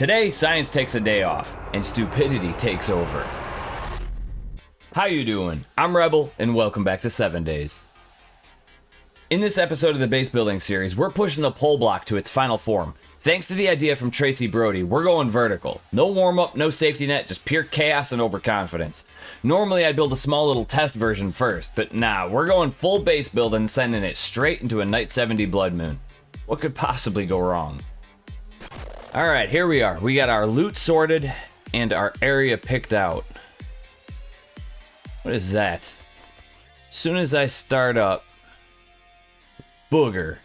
Today, science takes a day off, and stupidity takes over. How you doing? I'm Rebel, and welcome back to 7 Days. In this episode of the base building series, we're pushing the pole block to its final form. Thanks to the idea from Tracybrody, we're going vertical. No warm-up, no safety net, just pure chaos and overconfidence. Normally I'd build a small little test version first, but nah, we're going full base build and sending it straight into a Night 70 Blood Moon. What could possibly go wrong? Alright, here we are. We got our loot sorted and our area picked out. What is that? As soon as I start up, booger.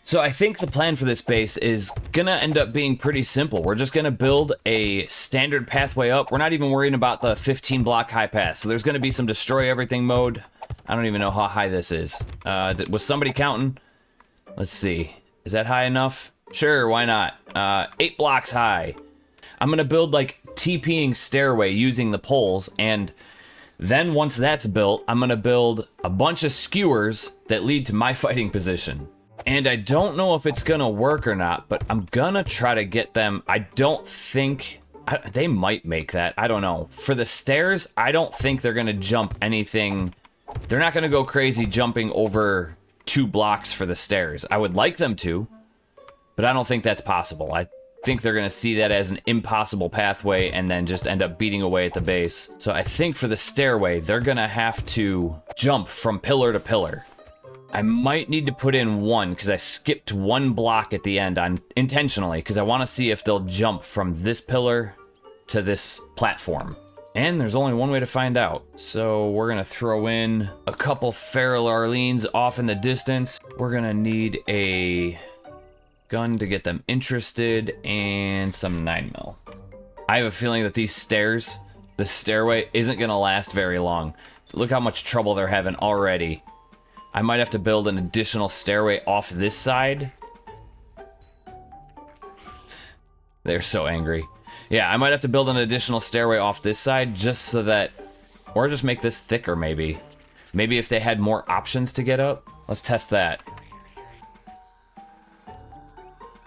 So I think the plan for this base is gonna end up being pretty simple. We're just gonna build a standard pathway up. We're not even worrying about the 15 block high path. So there's gonna be some destroy everything mode. I don't even know how high this is. Was somebody counting? Let's see. Is that high enough? Sure, why not? 8 blocks high. I'm gonna build like TPing stairway using the poles, and then once that's built, I'm gonna build a bunch of skewers that lead to my fighting position. And I don't know if it's gonna work or not, but I'm gonna try to get them. I don't think, they might make that, I don't know. For the stairs, I don't think they're gonna jump anything. They're not gonna go crazy jumping over 2 blocks for the stairs. I would like them to, but I don't think that's possible. I think they're gonna see that as an impossible pathway and then just end up beating away at the base. So I think for the stairway, they're gonna have to jump from pillar to pillar. I might need to put in 1 because I skipped 1 block at the end intentionally because I want to see if they'll jump from this pillar to this platform. And there's only one way to find out. So we're going to throw in a couple feral Arlenes off in the distance. We're going to need a gun to get them interested and some 9mm. I have a feeling that these stairs, the stairway, isn't going to last very long. Look how much trouble they're having already. I might have to build an additional stairway off this side. They're so angry. Yeah, I might have to build an additional stairway off this side just so that, or just make this thicker maybe. Maybe if they had more options to get up. Let's test that.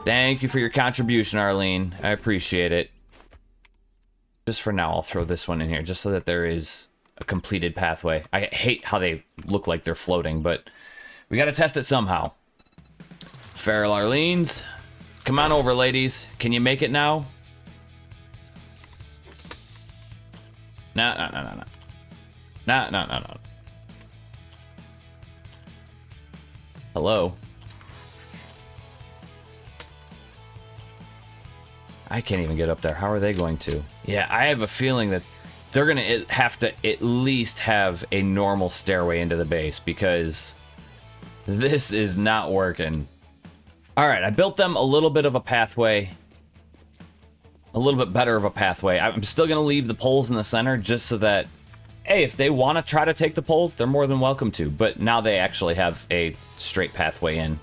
Thank you for your contribution, Arlene. I appreciate it. Just for now, I'll throw this one in here just so that there is a completed pathway. I hate how they look like they're floating, but we gotta test it somehow. Feral Arlenes, come on over, ladies. Can you make it now? No. Hello? I can't even get up there. How are they going to? Yeah, I have a feeling that they're gonna have to at least have a normal stairway into the base because this is not working. All right, I built them a little bit of a pathway, a little bit better of a pathway. I'm still gonna leave the poles in the center just so that, hey, if they want to try to take the poles, they're more than welcome to. But now they actually have a straight pathway in.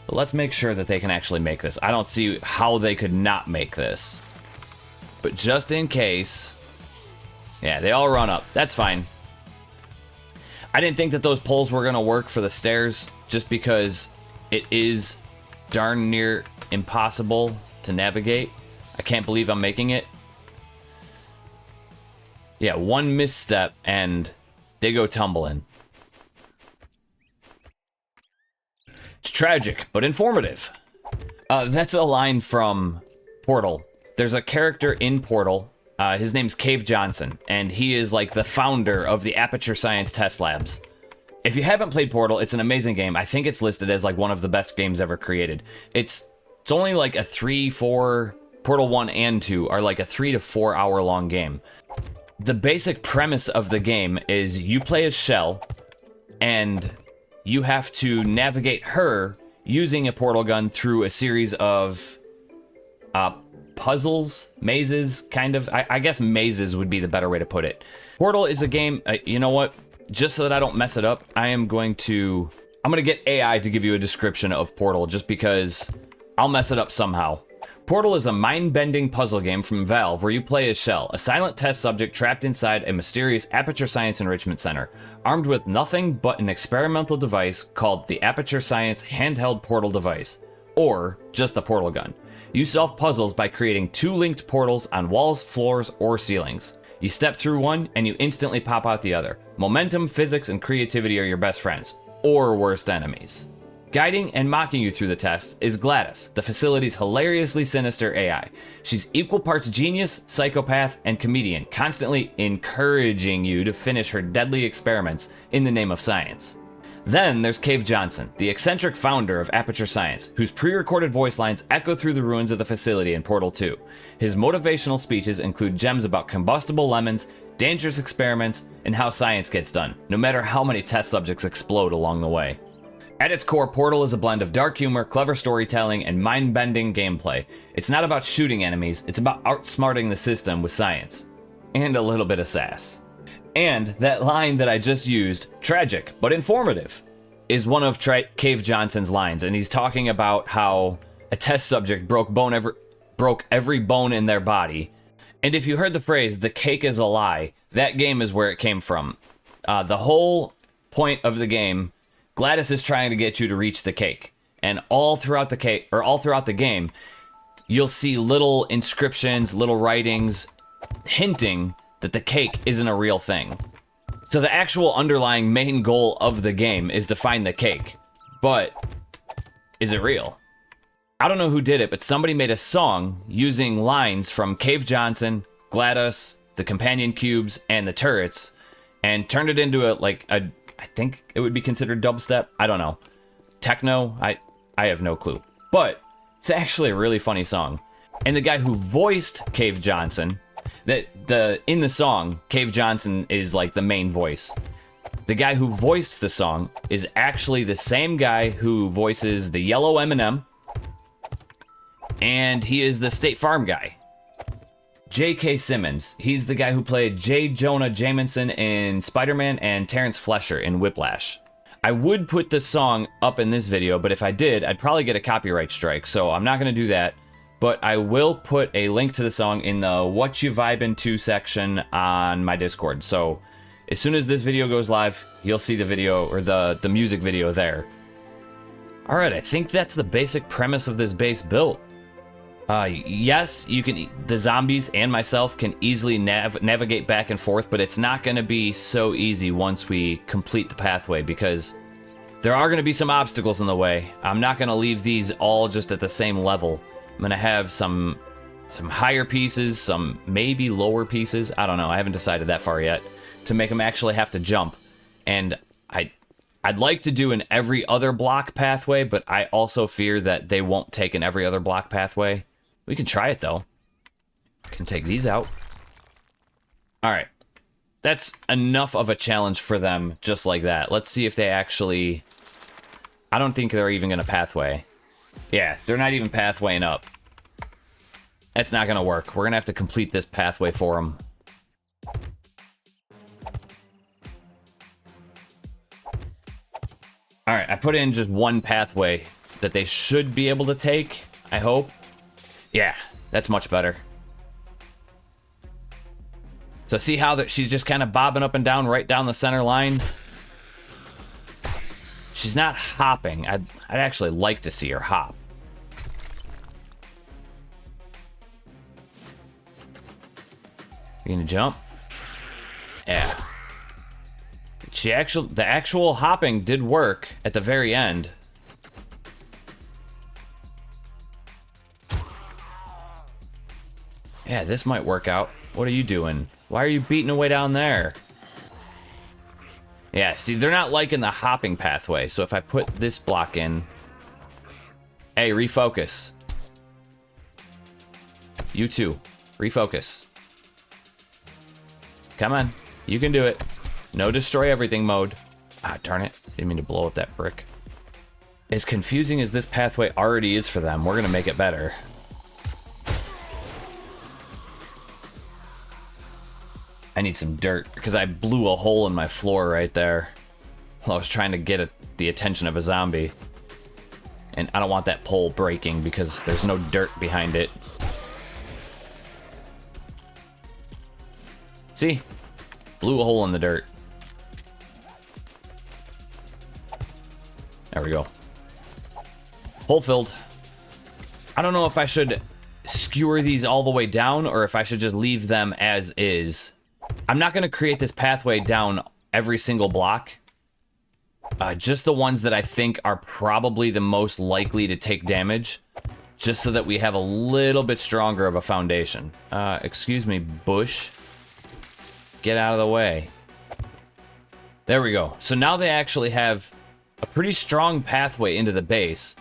But let's make sure that they can actually make this. I don't see how they could not make this. But just in case, yeah, they all run up. That's fine. I didn't think that those poles were going to work for the stairs just because it is darn near impossible to navigate. I can't believe I'm making it. Yeah, 1 misstep and they go tumbling. It's tragic, but informative. That's a line from Portal. There's a character in Portal. His name's Cave Johnson, and he is like the founder of the Aperture Science Test Labs. If you haven't played Portal, it's an amazing game. I think it's listed as like one of the best games ever created. It's only like a 3-4, Portal 1 and 2 are like a 3 to 4 hour long game. The basic premise of the game is you play as Shell, and you have to navigate her using a portal gun through a series of puzzles, mazes, kind of. I guess mazes would be the better way to put it. Portal is a game, you know what? Just so that I don't mess it up, I'm gonna get AI to give you a description of Portal just because I'll mess it up somehow. Portal is a mind-bending puzzle game from Valve where you play as Shell, a silent test subject trapped inside a mysterious Aperture Science Enrichment Center, armed with nothing but an experimental device called the Aperture Science Handheld Portal Device. or just the portal gun. You solve puzzles by creating 2 linked portals on walls, floors, or ceilings. You step through one and you instantly pop out the other. Momentum, physics, and creativity are your best friends, or worst enemies. Guiding and mocking you through the tests is Gladys, the facility's hilariously sinister AI. She's equal parts genius, psychopath, and comedian, constantly encouraging you to finish her deadly experiments in the name of science. Then there's Cave Johnson, the eccentric founder of Aperture Science, whose pre-recorded voice lines echo through the ruins of the facility in Portal 2. His motivational speeches include gems about combustible lemons, dangerous experiments, and how science gets done, no matter how many test subjects explode along the way. At its core, Portal is a blend of dark humor, clever storytelling, and mind-bending gameplay. It's not about shooting enemies, it's about outsmarting the system with science. And a little bit of sass. And that line that I just used, tragic but informative, is one of Cave Johnson's lines, and he's talking about how a test subject broke every bone in their body. And if you heard the phrase, the cake is a lie, that game is where it came from. The whole point of the game, Gladys is trying to get you to reach the cake. And all throughout the game, you'll see little inscriptions, little writings, hinting that the cake isn't a real thing. So the actual underlying main goal of the game is to find the cake. But is it real? I don't know who did it, but somebody made a song using lines from Cave Johnson, GLaDOS, the companion cubes, and the turrets, and turned it into I think it would be considered dubstep. I don't know. Techno? I have no clue. But it's actually a really funny song. And the guy who voiced Cave Johnson, in the song, Cave Johnson is like the main voice. The guy who voiced the song is actually the same guy who voices the yellow M&M, and he is the State Farm guy. J.K. Simmons. He's the guy who played J. Jonah Jameson in Spider-Man and Terrence Flesher in Whiplash. I would put the song up in this video, but if I did, I'd probably get a copyright strike, so I'm not going to do that. But I will put a link to the song in the What You Vibin' To section on my Discord. So as soon as this video goes live, you'll see the video, or the music video there. Alright, I think that's the basic premise of this base build. Yes, the zombies and myself can easily navigate back and forth, but it's not going to be so easy once we complete the pathway, because there are going to be some obstacles in the way. I'm not going to leave these all just at the same level. I'm going to have some higher pieces, some maybe lower pieces. I don't know. I haven't decided that far yet, to make them actually have to jump. And I'd like to do an every other block pathway, but I also fear that they won't take an every other block pathway. We can try it, though. Can take these out. All right. That's enough of a challenge for them just like that. Let's see if they actually... I don't think they're even going to pathway. Yeah, they're not even pathwaying up. That's not going to work. We're going to have to complete this pathway for them. Alright, I put in just one pathway that they should be able to take, I hope. Yeah, that's much better. So see how she's just kind of bobbing up and down right down the center line? She's not hopping. I'd actually like to see her hop. You gonna jump? Yeah. The actual hopping did work at the very end. Yeah, this might work out. What are you doing? Why are you beating away down there? Yeah, see, they're not liking the hopping pathway, so if I put this block in... Hey, refocus. You too. Refocus. Come on. You can do it. No destroy everything mode. Ah, darn it. Didn't mean to blow up that brick. As confusing as this pathway already is for them, we're gonna make it better. I need some dirt, because I blew a hole in my floor right there while I was trying to get the attention of a zombie. And I don't want that pole breaking because there's no dirt behind it. See? Blew a hole in the dirt. There we go. Hole filled. I don't know if I should skewer these all the way down or if I should just leave them as is. I'm not going to create this pathway down every single block. Just the ones that I think are probably the most likely to take damage. Just so that we have a little bit stronger of a foundation. Excuse me, bush. Get out of the way. There we go. So now they actually have a pretty strong pathway into the base.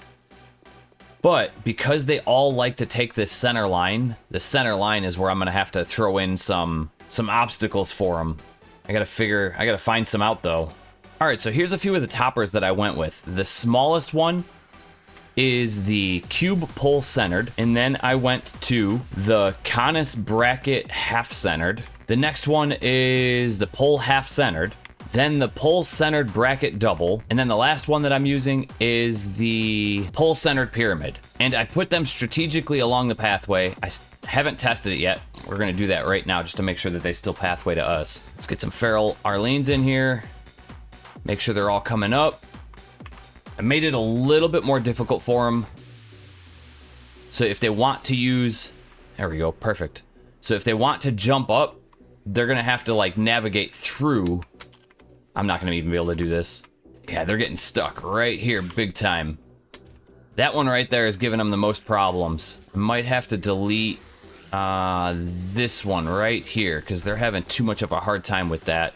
But because they all like to take this center line, the center line is where I'm going to have to throw in some obstacles for them. I got to find some out though. All right, so here's a few of the toppers that I went with. The smallest one is the cube pole centered, and then I went to the Canis bracket half centered. The next one is the pole half centered, then the pole centered bracket double, and then the last one that I'm using is the pole centered pyramid. And I put them strategically along the pathway. I haven't tested it yet. We're gonna do that right now just to make sure that they still pathway to us. Let's get some feral Arlenes in here. Make sure they're all coming up. I made it a little bit more difficult for them. So if they want to use... There we go, perfect. So if they want to jump up, they're going to have to, like, navigate through. I'm not going to even be able to do this. Yeah, they're getting stuck right here, big time. That one right there is giving them the most problems. I might have to delete this one right here, because they're having too much of a hard time with that.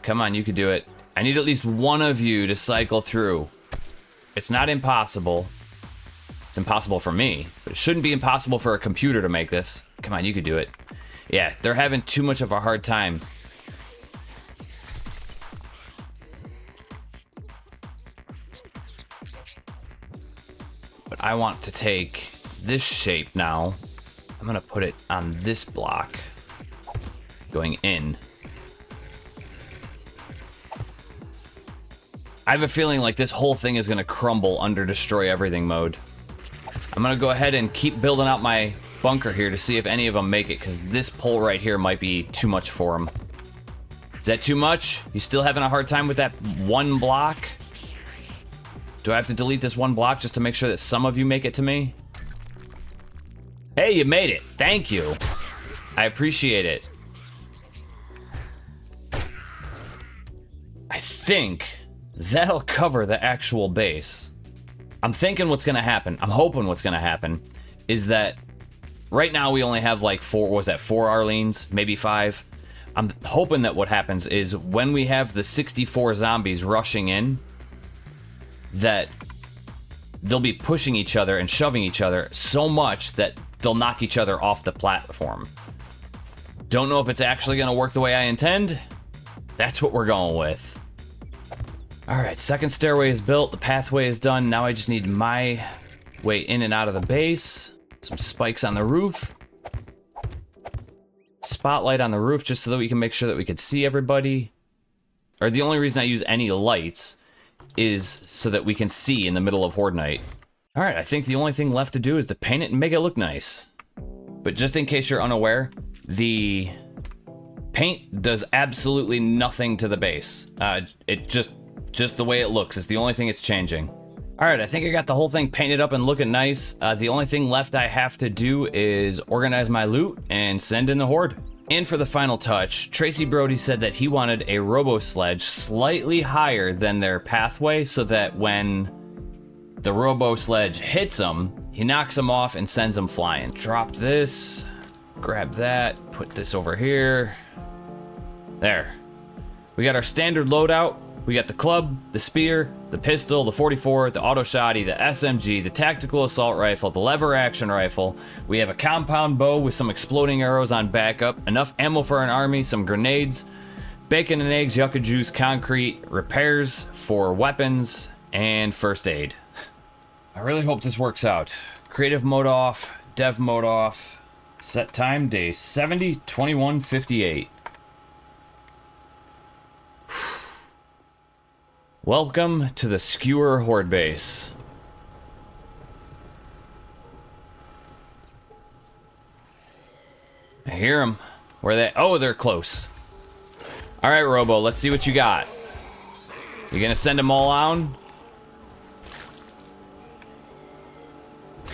Come on, you can do it. I need at least one of you to cycle through. It's not impossible. It's impossible for me, but it shouldn't be impossible for a computer to make this. Come on, you could do it. Yeah, they're having too much of a hard time. But I want to take this shape now. I'm gonna put it on this block, going in. I have a feeling like this whole thing is going to crumble under destroy everything mode. I'm going to go ahead and keep building out my bunker here to see if any of them make it, because this pole right here might be too much for them. Is that too much? You still having a hard time with that one block? Do I have to delete this one block just to make sure that some of you make it to me? Hey, you made it. Thank you. I appreciate it. I think that'll cover the actual base. I'm thinking what's gonna happen, I'm hoping what's gonna happen, is that right now we only have like four Arlenes, maybe 5. I'm hoping that what happens is when we have the 64 zombies rushing in, that they'll be pushing each other and shoving each other so much that they'll knock each other off the platform. Don't know if it's actually gonna work the way I intend. That's what we're going with. Alright, second stairway is built, the pathway is done. Now I just need my way in and out of the base. Some spikes on the roof. Spotlight on the roof just so that we can make sure that we can see everybody. Or the only reason I use any lights is so that we can see in the middle of Horde Night. Alright, I think the only thing left to do is to paint it and make it look nice. But just in case you're unaware, the paint does absolutely nothing to the base. It just the way it looks is the only thing it's changing. All right, I think I got the whole thing painted up and looking nice. The only thing left I have to do is organize my loot and send in the horde. And for the final touch, Tracybrody said that he wanted a robo sledge slightly higher than their pathway so that when the robo sledge hits them, he knocks them off and sends them flying. Drop this, grab that, put this over here. There. We got our standard loadout. We got the club, the spear, the pistol, the 44, the auto shotty, the SMG, the tactical assault rifle, the lever action rifle. We have a compound bow with some exploding arrows on backup, enough ammo for an army, some grenades, bacon and eggs, yucca juice, concrete, repairs for weapons, and first aid. I really hope this works out. Creative mode off, dev mode off. Set time, day 70, 21:58. Welcome to the Skewer Horde Base. I hear them. Where are they? Oh, they're close. All right, Robo, let's see what you got. You gonna send them all on?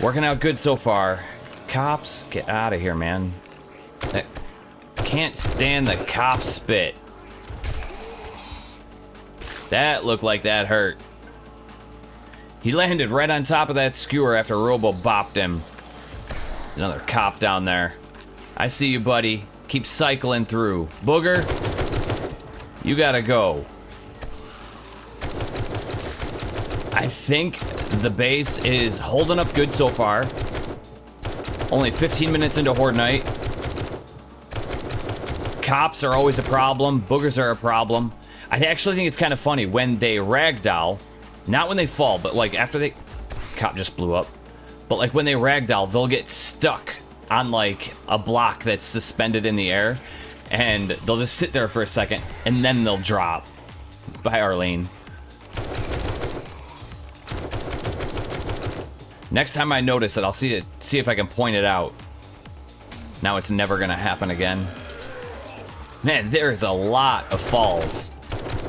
Working out good so far. Cops, get out of here, man. I can't stand the cop spit. That looked like that hurt. He landed right on top of that skewer after Robo bopped him. Another cop down there. I see you, buddy. Keep cycling through. Booger, you gotta go. I think the base is holding up good so far. Only 15 minutes into Horde Night. Cops are always a problem. Boogers are a problem. I actually think it's kind of funny when they ragdoll, not when they fall, but like after they... Cop just blew up. But like when they ragdoll, they'll get stuck on like a block that's suspended in the air, and they'll just sit there for a second, and then they'll drop. Bye, Arlene. Next time I notice it, I'll see if I can point it out. Now it's never gonna happen again. Man, there is a lot of falls.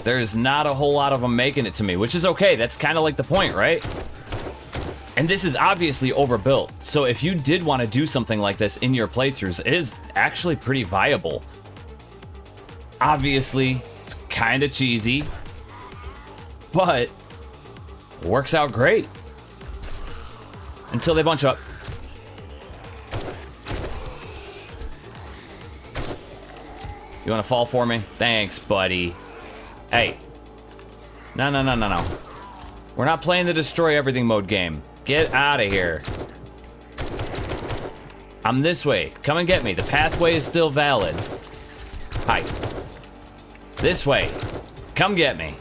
There's not a whole lot of them making it to me, which is okay. That's kind of like the point, right? And this is obviously overbuilt. So if you did want to do something like this in your playthroughs, it is actually pretty viable. Obviously, it's kind of cheesy, but it works out great. Until they bunch up. You want to fall for me? Thanks, buddy. Hey. No. We're not playing the destroy everything mode game. Get out of here. I'm this way. Come and get me. The pathway is still valid. Hi. This way. Come get me.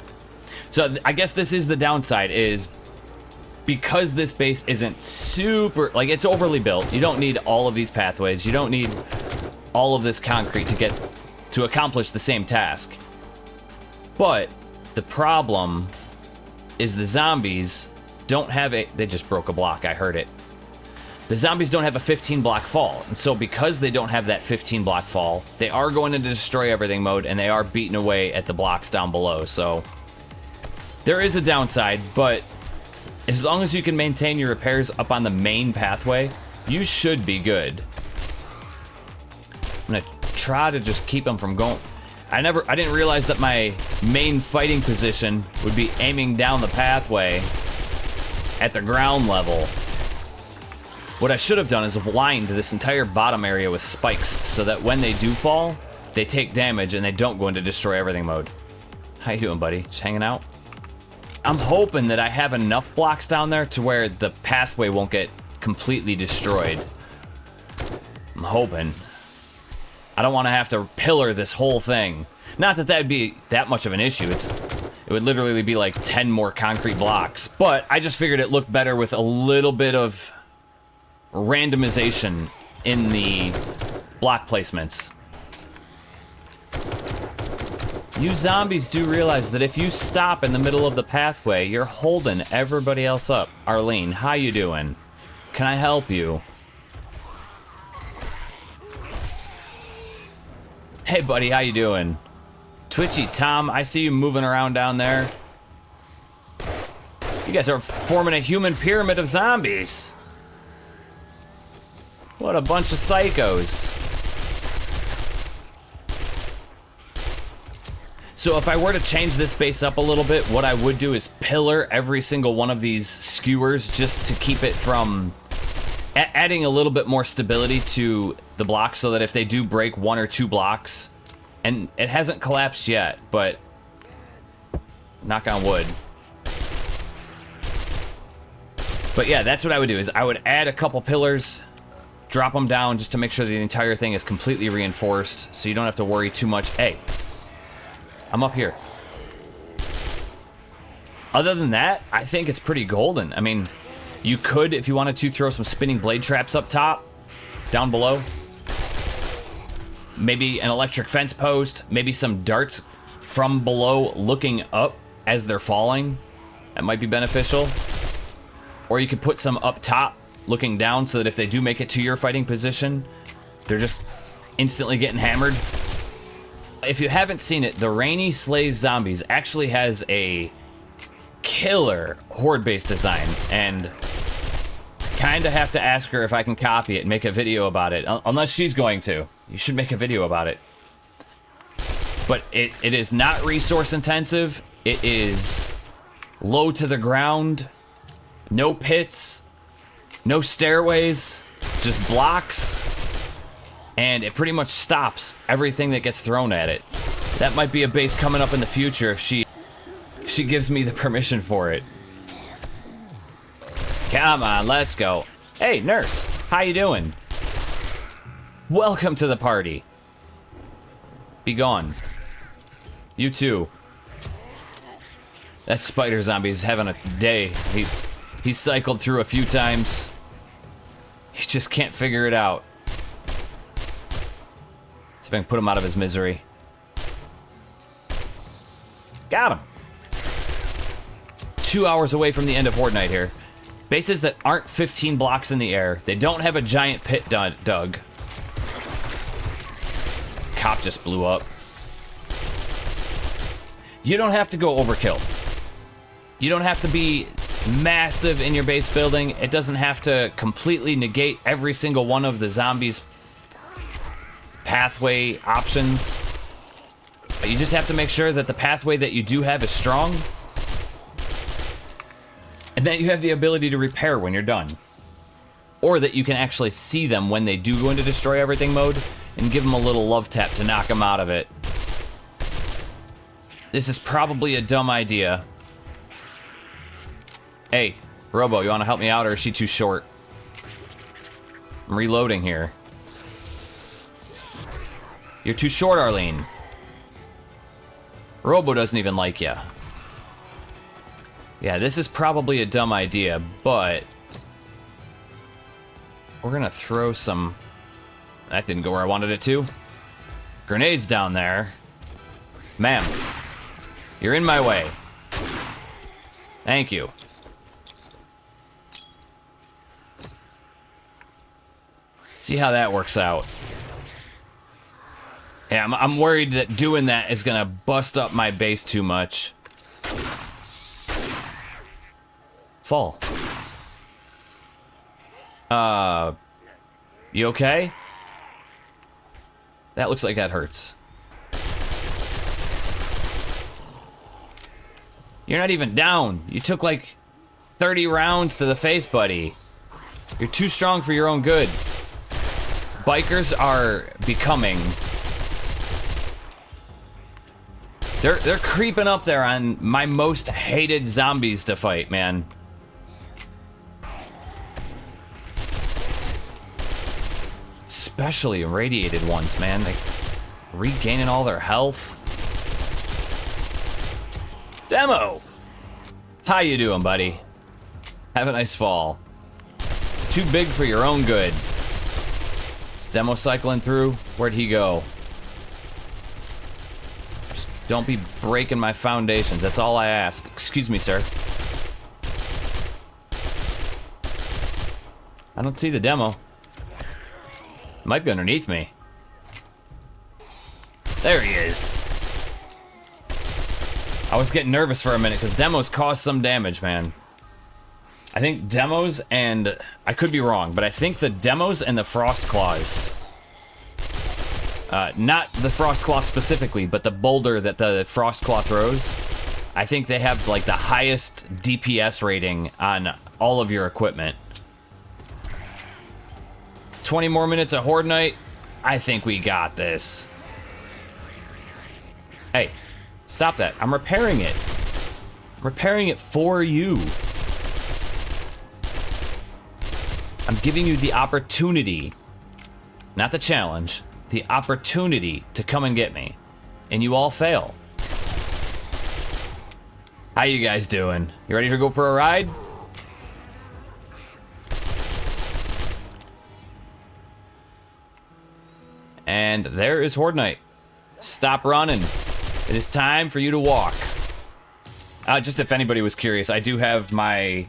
So I guess this is the downside, is because this base isn't super, like, it's overly built. You don't need all of these pathways. You don't need all of this concrete to accomplish the same task. But the problem is the zombies don't have they just broke a block, I heard it. The zombies don't have a 15 block fall. And so because they don't have that 15 block fall, they are going into destroy everything mode, and they are beating away at the blocks down below. So there is a downside, but as long as you can maintain your repairs up on the main pathway, you should be good. I'm gonna try to just keep them from going. I didn't realize that my main fighting position would be aiming down the pathway at the ground level. What I should have done is lined this entire bottom area with spikes so that when they do fall, they take damage and they don't go into destroy everything mode. How you doing, buddy? Just hanging out? I'm hoping that I have enough blocks down there to where the pathway won't get completely destroyed. I'm hoping. I don't want to have to pillar this whole thing. Not that that'd be that much of an issue. It would literally be like 10 more concrete blocks. But I just figured it looked better with a little bit of randomization in the block placements. You zombies do realize that if you stop in the middle of the pathway, you're holding everybody else up. Arlene, how you doing? Can I help you? Hey, buddy, how you doing? Twitchy Tom, I see you moving around down there. You guys are forming a human pyramid of zombies. What a bunch of psychos. So if I were to change this base up a little bit, what I would do is pillar every single one of these skewers just to keep it from adding a little bit more stability to the blocks so that if they do break 1 or 2 blocks, and it hasn't collapsed yet, but knock on wood. But yeah, that's what I would do, is I would add a couple pillars, drop them down just to make sure the entire thing is completely reinforced so you don't have to worry too much. Hey, I'm up here. Other than that, I think it's pretty golden. I mean, you could, if you wanted to, throw some spinning blade traps up top, down below. Maybe an electric fence post, maybe some darts from below looking up as they're falling. That might be beneficial. Or you could put some up top looking down so that if they do make it to your fighting position, they're just instantly getting hammered. If you haven't seen it, the Rainy Slays Zombies actually has a killer horde base design, and kind of have to ask her if I can copy it and make a video about it. Unless she's going to. You should make a video about it. But it is not resource intensive. It is low to the ground. No pits. No stairways. Just blocks. And it pretty much stops everything that gets thrown at it. That might be a base coming up in the future if she gives me the permission for it. Come on, let's go. Hey, nurse. How you doing? Welcome to the party. Be gone. You too. That spider zombie's having a day. He cycled through a few times. He just can't figure it out. See if I can put him out of his misery. Got him. 2 hours away from the end of Horde Night here. Bases that aren't 15 blocks in the air. They don't have a giant pit dug. Cop just blew up. You don't have to go overkill. You don't have to be massive in your base building. It doesn't have to completely negate every single one of the zombies' pathway options. But you just have to make sure that the pathway that you do have is strong. And that you have the ability to repair when you're done. Or that you can actually see them when they do go into destroy everything mode and give them a little love tap to knock them out of it. This is probably a dumb idea. Hey, Robo, you want to help me out or is she too short? I'm reloading here. You're too short, Arlene. Robo doesn't even like you. Yeah, this is probably a dumb idea, but we're gonna throw some... That didn't go where I wanted it to. Grenades down there. Ma'am, you're in my way. Thank you. See how that works out. Yeah, I'm worried that doing that is gonna bust up my base too much. Fall. You okay? That looks like that hurts. You're not even down. You took like 30 rounds to the face, buddy. You're too strong for your own good. Bikers are becoming... They're creeping up there on my most hated zombies to fight, man. Especially irradiated ones, man. They regaining all their health. Demo! How you doing, buddy? Have a nice fall. Too big for your own good. Is Demo cycling through? Where'd he go? Just don't be breaking my foundations. That's all I ask. Excuse me, sir. I don't see the Demo. Might be underneath me. There he is. I was getting nervous for a minute because demos caused some damage, man. I think demos and... I could be wrong, but I think the demos and the frost claws... not the frost claw specifically, but the boulder that the frost claw throws. I think they have like the highest DPS rating on all of your equipment. 20 more minutes of Horde Night. I think we got this. Hey, stop that. I'm repairing it. I'm repairing it for you. I'm giving you the opportunity, not the challenge, the opportunity to come and get me. And you all fail. How you guys doing? You ready to go for a ride? And there is Horde Night. Stop running. It is time for you to walk. Just if anybody was curious, I do have the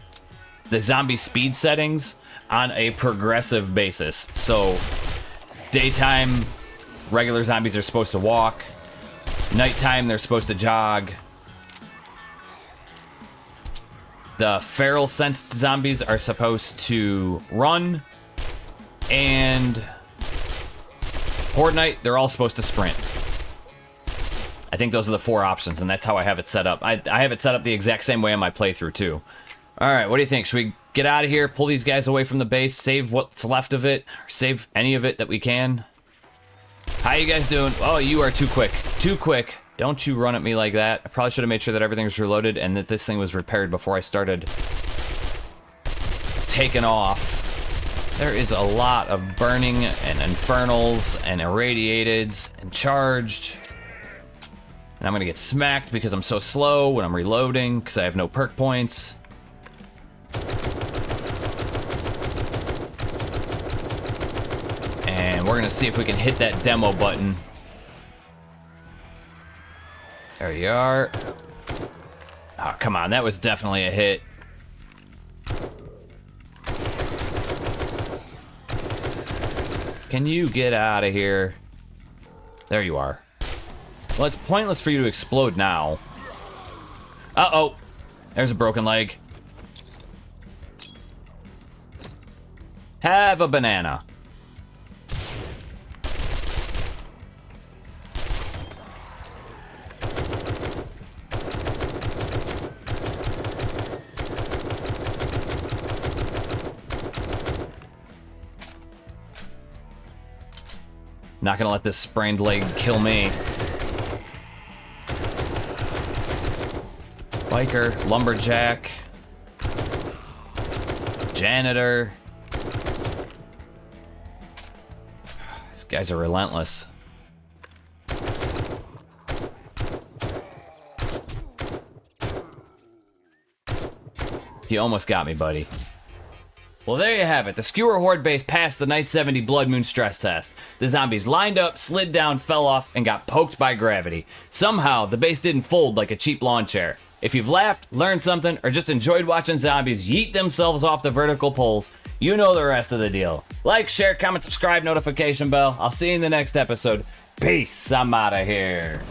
zombie speed settings on a progressive basis. So, daytime, regular zombies are supposed to walk. Nighttime, they're supposed to jog. The feral sensed zombies are supposed to run, and Horde Night, they're all supposed to sprint. I think those are the 4 options, and that's how I have it set up. I have it set up the exact same way on my playthrough, too. All right, what do you think? Should we get out of here, pull these guys away from the base, save what's left of it, or save any of it that we can? How you guys doing? Oh, you are too quick. Too quick. Don't you run at me like that. I probably should have made sure that everything was reloaded and that this thing was repaired before I started taking off. There is a lot of burning and infernals and irradiateds and charged. And I'm gonna get smacked because I'm so slow when I'm reloading because I have no perk points. And we're gonna see if we can hit that demo button. There you are. Oh, come on, that was definitely a hit. Can you get out of here? There you are. Well, it's pointless for you to explode now. Uh-oh. There's a broken leg. Have a banana. Not gonna let this sprained leg kill me. Biker, lumberjack, janitor. These guys are relentless. You almost got me, buddy. Well, there you have it. The Skewer Horde base passed the Night 70 Blood Moon stress test. The zombies lined up, slid down, fell off, and got poked by gravity. Somehow, the base didn't fold like a cheap lawn chair. If you've laughed, learned something, or just enjoyed watching zombies yeet themselves off the vertical poles, you know the rest of the deal. Like, share, comment, subscribe, notification bell. I'll see you in the next episode. Peace. I'm out of here.